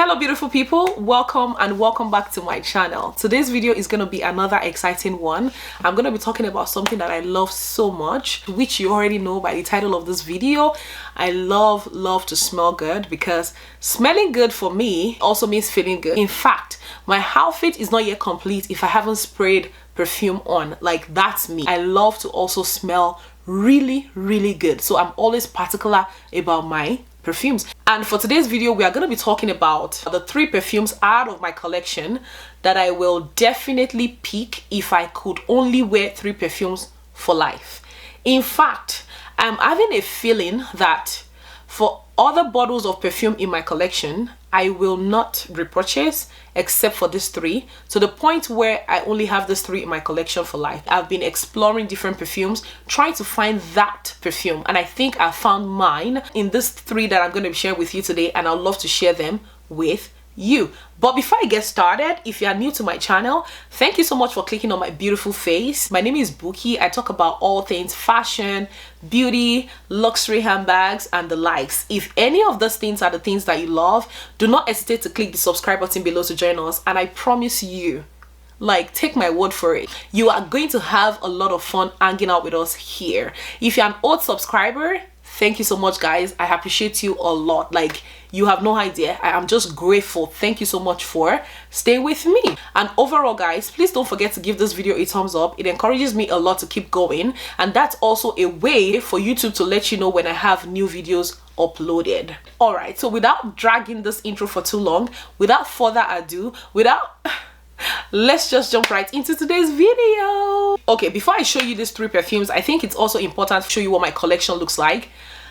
Hello beautiful people, welcome back to my channel. Today's video is going to be another exciting one. I'm going to be talking about something that I love so much, which you already know by the title of this video. I love to smell good, because smelling good for me also means feeling good. In fact, my outfit is not yet complete if I haven't sprayed perfume on. Like, that's me. I love to also smell really good, so I'm always particular about my perfumes. And for today's video, we are going to be talking about the 3 perfumes out of my collection that I will definitely pick if I could only wear 3 perfumes for life. In fact, I'm having a feeling that for other bottles of perfume in my collection, I will not repurchase except for these 3, to the point where I only have these 3 in my collection for life. I've been exploring different perfumes, trying to find that perfume, and I think I found mine in these 3 that I'm going to share with you today, and I'd love to share them with you. But before I get started, if you are new to my channel, thank you so much for clicking on my beautiful face. My name is Buki. I talk about all things fashion, beauty, luxury handbags, and the likes. If any of those things are the things that you love, do not hesitate to click the subscribe button below to join us, and I promise you, like, take my word for it, you are going to have a lot of fun hanging out with us here. If you're an old subscriber, thank you so much, guys. I appreciate you a lot. Like, you have no idea. I am just grateful. Thank you so much for staying with me. And overall, guys, please don't forget to give this video a thumbs up. It encourages me a lot to keep going, and that's also a way for YouTube to let you know when I have new videos uploaded. All right, so without dragging this intro for too long, without further ado, let's just jump right into today's video. Okay, before I show you these 3 perfumes, I think it's also important to show you what my collection looks like.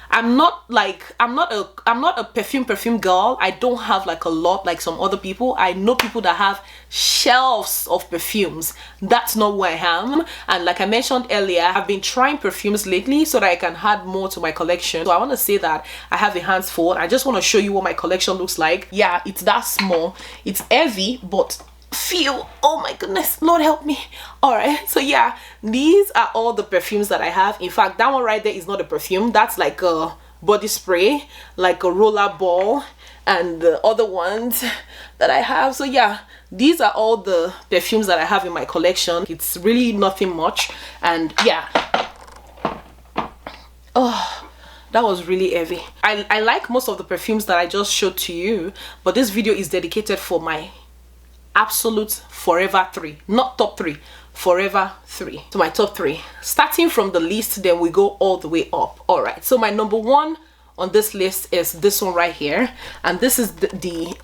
I'm not a perfume girl. I don't have like a lot like some other people. I know people that have shelves of perfumes. That's not who I am. And like I mentioned earlier, I've been trying perfumes lately so that I can add more to my collection. So I want to say that I have a hands full. I just want to show you what my collection looks like. Yeah, it's that small. It's heavy, but feel, oh my goodness, Lord help me. All right, so yeah, these are all the perfumes that I have. In fact, that one right there is not a perfume. That's like a body spray, like a roller ball, and the other ones that I have. So yeah, these are all the perfumes that I have in my collection. It's really nothing much. And yeah, oh, that was really heavy. I like most of the perfumes that I just showed to you, but this video is dedicated for my absolute forever 3, not top 3, forever 3. So my top 3, starting from the list, then we go all the way up. All right, so my number 1 on this list is this one right here, and this is the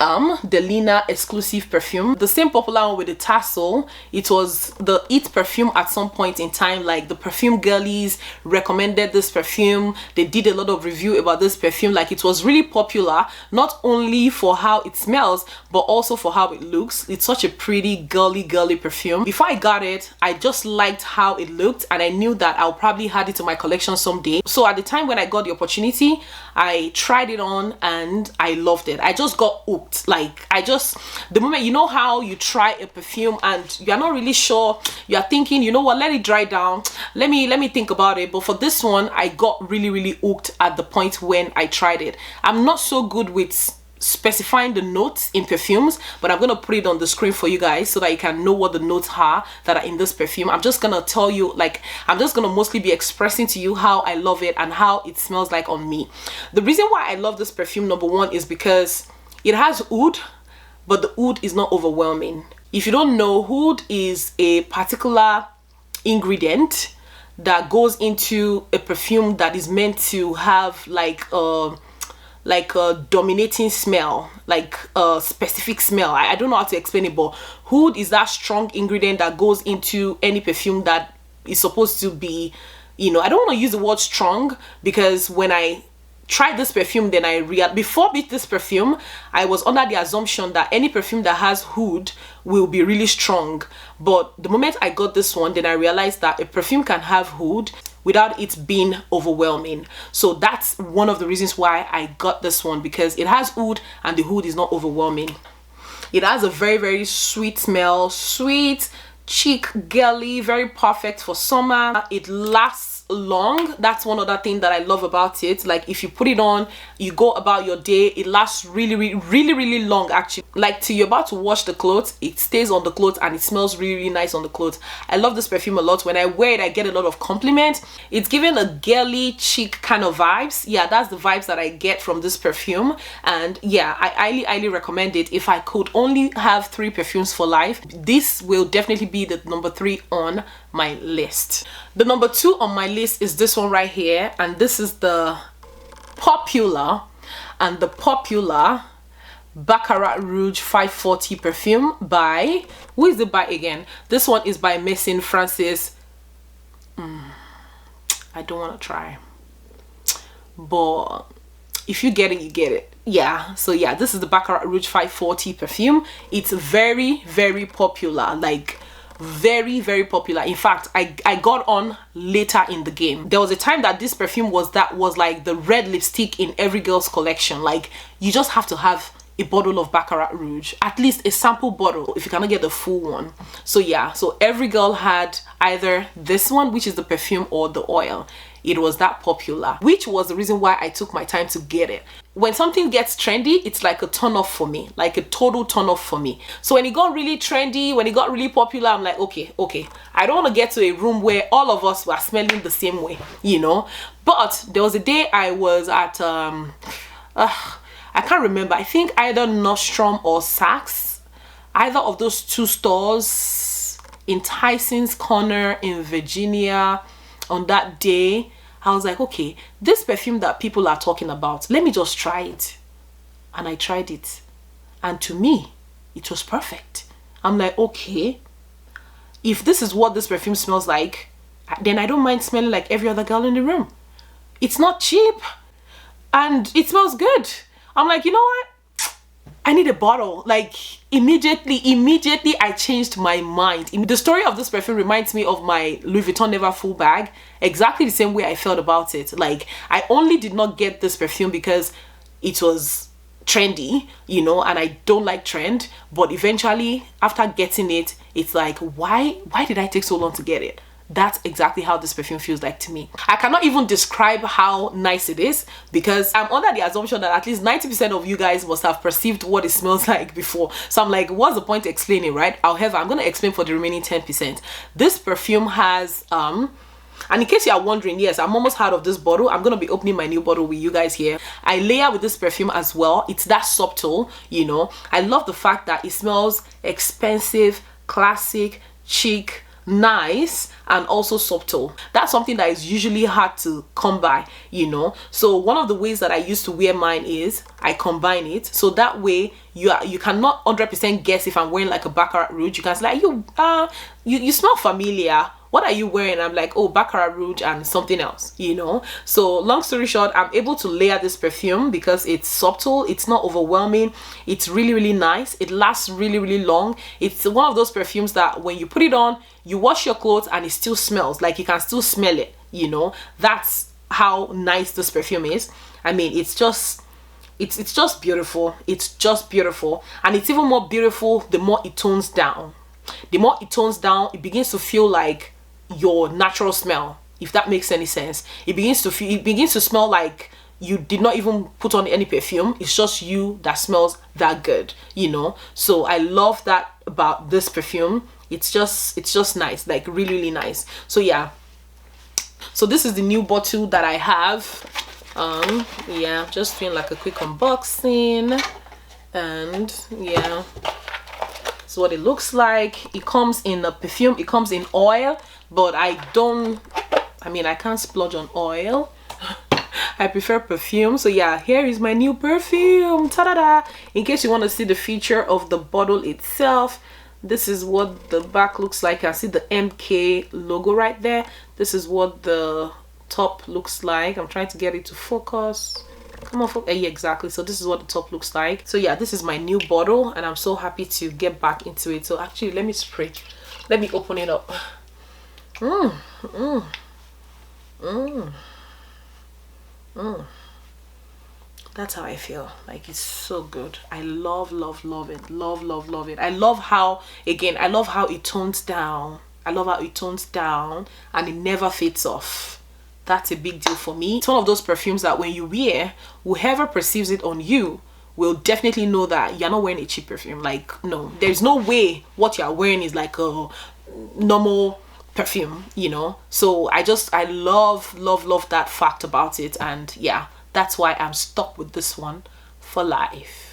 Lina exclusive perfume, the same popular one with the tassel. It was the it perfume at some point in time. Like, the perfume girlies recommended this perfume. They did a lot of review about this perfume. Like, it was really popular, not only for how it smells but also for how it looks. It's such a pretty girly perfume. Before I got it, I just liked how it looked, and I knew that I'll probably add it to my collection someday. So at the time when I got the opportunity, I tried it on and I loved it. I just got hooked. Like, the moment, you know how you try a perfume and you're not really sure, you're thinking, you know what, let it dry down, let me think about it. But for this one, I got really hooked at the point when I tried it. I'm not so good with specifying the notes in perfumes, but I'm gonna put it on the screen for you guys so that you can know what the notes are that are in this perfume. I'm just gonna tell you, like, I'm just gonna mostly be expressing to you how I love it and how it smells like on me. The reason why I love this perfume, number 1, is because it has oud, but the oud is not overwhelming. If you don't know, oud is a particular ingredient that goes into a perfume that is meant to have like a dominating smell, like a specific smell. I don't know how to explain it, but oud is that strong ingredient that goes into any perfume that is supposed to be, you know, I don't want to use the word strong, because when I tried this perfume, then before this perfume, I was under the assumption that any perfume that has oud will be really strong. But the moment I got this one, then I realized that a perfume can have oud without it being overwhelming. So that's one of the reasons why I got this one, because it has oud and the oud is not overwhelming. It has a very sweet smell, sweet, chic, girly, very perfect for summer. It lasts lasts long. That's one other thing that I love about it. Like if you put it on, you go about your day, it lasts really long actually. Like till you're about to wash the clothes, it stays on the clothes and it smells really nice on the clothes. I love this perfume a lot. When I wear it, I get a lot of compliments. It's giving a girly chic kind of vibes. Yeah, that's the vibes that I get from this perfume. And yeah, I highly recommend it. If I could only have 3 perfumes for life, this will definitely be the number 3 on my list. The number 2 on my list is this one right here, and this is the popular Baccarat Rouge 540 perfume by, who is it by again? This one is by Messine Francis. I don't want to try, but if you get it, you get it. Yeah, so yeah, this is the Baccarat Rouge 540 perfume. It's very popular, like very popular. In fact, I got on later in the game. There was a time that this perfume was like the red lipstick in every girl's collection. Like you just have to have a bottle of Baccarat Rouge, at least a sample bottle if you cannot get the full one. So yeah, so every girl had either this one, which is the perfume, or the oil. It was that popular, which was the reason why I took my time to get it. When something gets trendy, it's like a turn off for me, like a total turn off for me. So when it got really trendy, when it got really popular, I'm like, okay, I don't want to get to a room where all of us were smelling the same way, you know. But there was a day I was at I can't remember, I think either Nordstrom or Saks, either of those 2 stores in Tyson's Corner in Virginia. On that day, I was like, okay, this perfume that people are talking about, let me just try it. And I tried it, and to me it was perfect. I'm like, okay, if this is what this perfume smells like, then I don't mind smelling like every other girl in the room. It's not cheap and it smells good. I'm like, you know what, I need a bottle. Like immediately I changed my mind. The story of this perfume reminds me of my Louis Vuitton Never Full bag. Exactly the same way I felt about it. Like I only did not get this perfume because it was trendy, you know, and I don't like trend. But eventually after getting it, it's like, why did I take so long to get it? That's exactly how this perfume feels like to me. I cannot even describe how nice it is because I'm under the assumption that at least 90% of you guys must have perceived what it smells like before. So I'm like, what's the point explaining, right? However, I'm going to explain for the remaining 10%. This perfume has, and in case you are wondering, yes, I'm almost out of this bottle. I'm going to be opening my new bottle with you guys here. I layer with this perfume as well. It's that subtle, you know. I love the fact that it smells expensive, classic, chic, nice, and also subtle. That's something that is usually hard to come by, you know. So one of the ways that I used to wear mine is I combine it, so that way you cannot 100% guess if I'm wearing like a Baccarat Rouge. You can say like, you smell familiar, what are you wearing? I'm like, oh, Baccarat Rouge and something else, you know. So long story short, I'm able to layer this perfume because it's subtle, it's not overwhelming, it's really nice, it lasts really long. It's one of those perfumes that when you put it on, you wash your clothes and it still smells, like you can still smell it, you know. That's how nice this perfume is. I mean, it's just beautiful. It's just beautiful, and it's even more beautiful the more it tones down. The more it tones down, it begins to feel like your natural smell, if that makes any sense. It begins to smell like you did not even put on any perfume. It's just you that smells that good, you know. So I love that about this perfume. It's just nice, like really nice. So yeah, so this is the new bottle that I have. Yeah, just doing like a quick unboxing, and yeah, that's what it looks like. It comes in a perfume, it comes in oil, but I can't splurge on oil. I prefer perfume. So yeah, here is my new perfume. Ta-da-da! In case you want to see the feature of the bottle itself, this is what the back looks like. I see the MK logo right there. This is what the top looks like. I'm trying to get it to focus. Come on, focus. Yeah, exactly. So this is what the top looks like. So yeah, this is my new bottle, and I'm so happy to get back into it. So actually, let me spray. Let me open it up. That's how I feel. Like, it's so good. I love it. Love it. I love how, again, I love how it tones down. I love how it tones down and it never fades off. That's a big deal for me. It's one of those perfumes that when you wear, whoever perceives it on you will definitely know that you're not wearing a cheap perfume. Like, no, there's no way what you're wearing is like a normal perfume, you know. So I love that fact about it. And yeah, that's why I'm stuck with this one for life.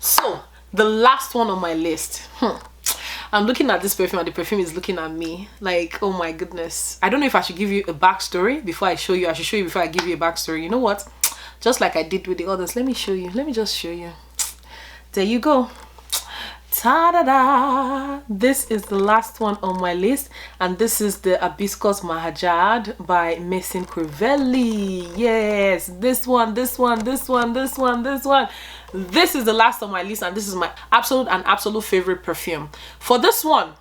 So the last one on my list, I'm looking at this perfume and the perfume is looking at me. Like, oh my goodness. I don't know if I should give you a backstory before I show you. I should show you before I give you a backstory. You know what? Just like I did with the others. Let me show you. Let me just show you. There you go. Ta-da-da! This is the last one on my list, and this is the Hibiscus Mahajad by Maison Crivelli. Yes, this one. This is the last on my list, and this is my absolute favorite perfume. For this one,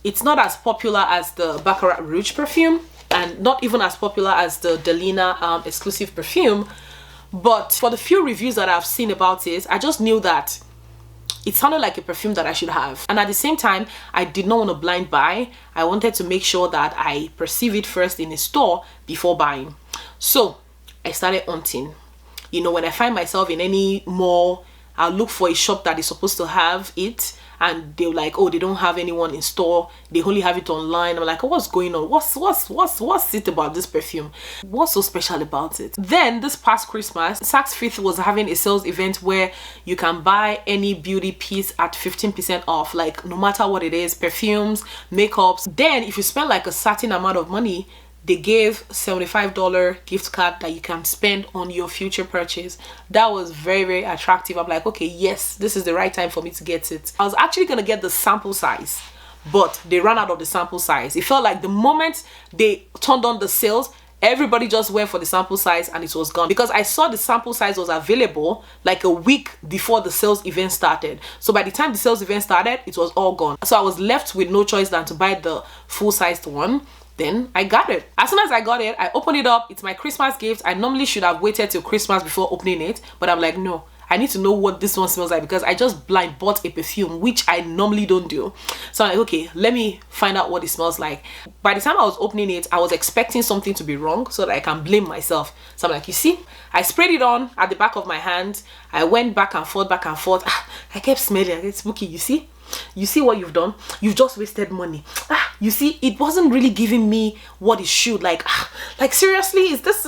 it's not as popular as the Baccarat Rouge perfume, and not even as popular as the Delina exclusive perfume, but for the few reviews that I've seen about it, I just knew that it sounded like a perfume that I should have. And at the same time, I did not want to blind buy. I wanted to make sure that I perceive it first in a store before buying. So I started hunting. You know, when I find myself in any mall, I'll look for a shop that is supposed to have it, and they're like, oh, they don't have anyone in store, they only have it online. I'm like, oh, what's going on? What's it about this perfume? What's so special about it? Then this past Christmas, Saks Fifth was having a sales event where you can buy any beauty piece at 15% off, like no matter what it is, perfumes, makeups. Then if you spend like a certain amount of money, they gave $75 gift card that you can spend on your future purchase. That was very attractive. I'm like, okay, yes, this is the right time for me to get it. I was actually gonna get the sample size, but they ran out of the sample size. It felt like the moment they turned on the sales, everybody just went for the sample size and it was gone, because I saw the sample size was available like a week before the sales event started. So by the time the sales event started, it was all gone. So I was left with no choice than to buy the full-sized one. Then I got it. As soon as I got it, I opened it up. It's my Christmas gift. I normally should have waited till Christmas before opening it, but I'm like, no, I need to know what this one smells like, because I just blind bought a perfume, which I normally don't do. So I'm like, okay, let me find out what it smells like. By the time I was opening it, I was expecting something to be wrong so that I can blame myself. So I'm like, you see, I sprayed it on at the back of my hand. I went back and forth. I kept smelling. It's spooky, you see? You see what you've done? You've just wasted money. You see, it wasn't really giving me what it should. Like seriously, is this,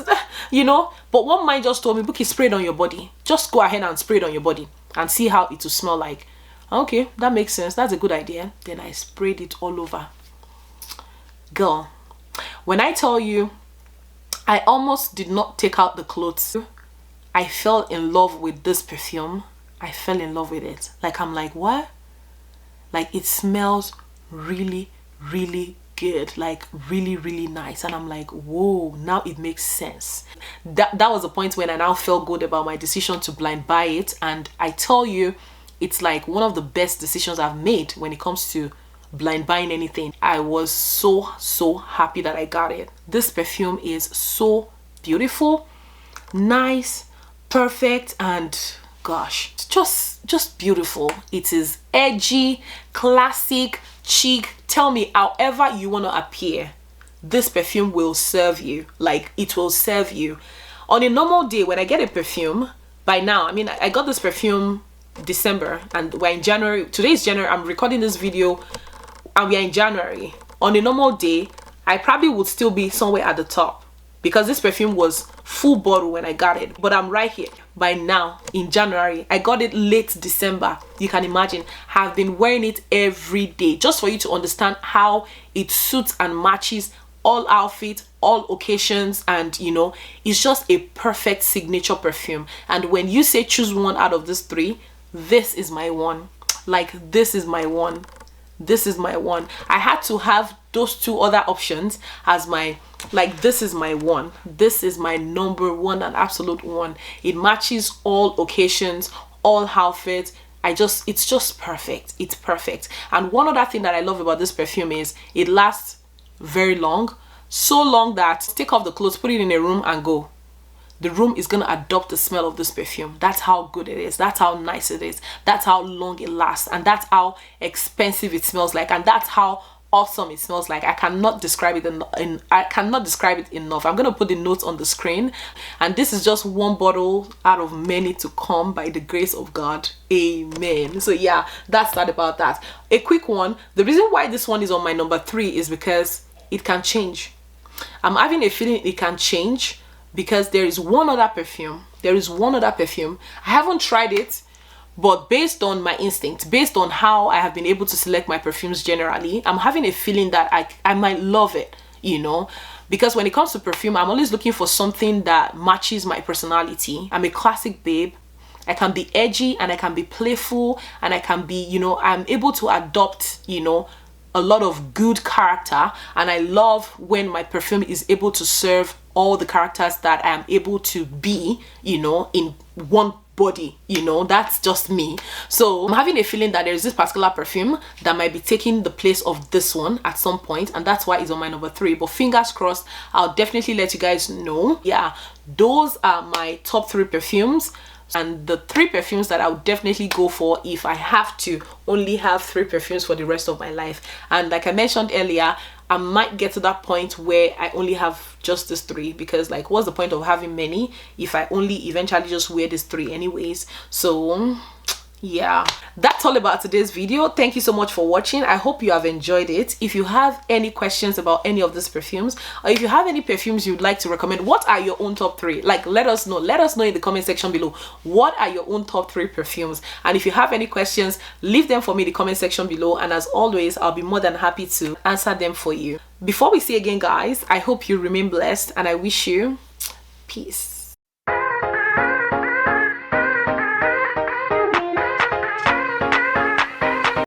you know? But one mind just told me, Bookie, spray it on your body. Just go ahead and spray it on your body and see how it will smell like. Okay, that makes sense. That's a good idea. Then I sprayed it all over. Girl, when I tell you, I almost did not take out the clothes. I fell in love with this perfume. I fell in love with it. Like, I'm like, what? Like, it smells really good, like really nice. And I'm like, whoa, now it makes sense. That was the point when I now felt good about my decision to blind buy it. And I tell you, it's like one of the best decisions I've made when it comes to blind buying anything. I was so happy that I got it. This perfume is so beautiful, nice, perfect, and gosh, just beautiful. It is edgy, classic, chic. Tell me, however you want to appear, this perfume will serve you. Like, it will serve you. On a normal day, when I get a perfume, by now, I mean, I got this perfume December and we're in January. Today is January. I'm recording this video and we are in January. On a normal day, I probably would still be somewhere at the top, because this perfume was full bottle when I got it. But I'm right here by now in January. I got it late December. You can imagine, I've been wearing it every day, just for you to understand how it suits and matches all outfits, all occasions. And you know, it's just a perfect signature perfume. And when you say choose one out of these three, this is my one. Like, this is my one. This is my one. I had to have those two other options as my, like, this is my one. This is my number one and absolute one. It matches all occasions, all outfits. It's just perfect. It's perfect. And one other thing that I love about this perfume is it lasts very long. So long that take off the clothes, put it in a room and go. The room is going to adopt the smell of this perfume. That's how good it is. That's how nice it is. That's how long it lasts. And that's how expensive it smells like. And that's how awesome it smells like. I cannot describe it I cannot describe it enough. I'm gonna put the notes on the screen, and this is just one bottle out of many to come by the grace of God. Amen. So yeah, that's that about that. A quick one, the reason why this one is on my number 3 is because it can change. I'm having a feeling it can change because there is one other perfume. I haven't tried it, but based on my instinct, based on how I have been able to select my perfumes generally, I'm having a feeling that I might love it, you know, because when it comes to perfume, I'm always looking for something that matches my personality. I'm a classic babe. I can be edgy and I can be playful and I can be, you know, I'm able to adopt, you know, a lot of good character, and I love when my perfume is able to serve all the characters that I am able to be, you know, in one body, you know. That's just me. So I'm having a feeling that there's this particular perfume that might be taking the place of this one at some point, and that's why it's on my number 3. But fingers crossed, I'll definitely let you guys know. Yeah, those are my top 3 perfumes, and the 3 perfumes that I would definitely go for if I have to only have 3 perfumes for the rest of my life. And like I mentioned earlier, I might get to that point where I only have just these 3, because like, what's the point of having many if I only eventually just wear these 3 anyways? So yeah, that's all about today's video. Thank you so much for watching. I hope you have enjoyed it. If you have any questions about any of these perfumes, or if you have any perfumes you'd like to recommend, what are your own top 3? Like, let us know in the comment section below. What are your own top 3 perfumes? And if you have any questions, leave them for me in the comment section below, and as always, I'll be more than happy to answer them for you. Before we see again, guys, I hope you remain blessed, and I wish you peace.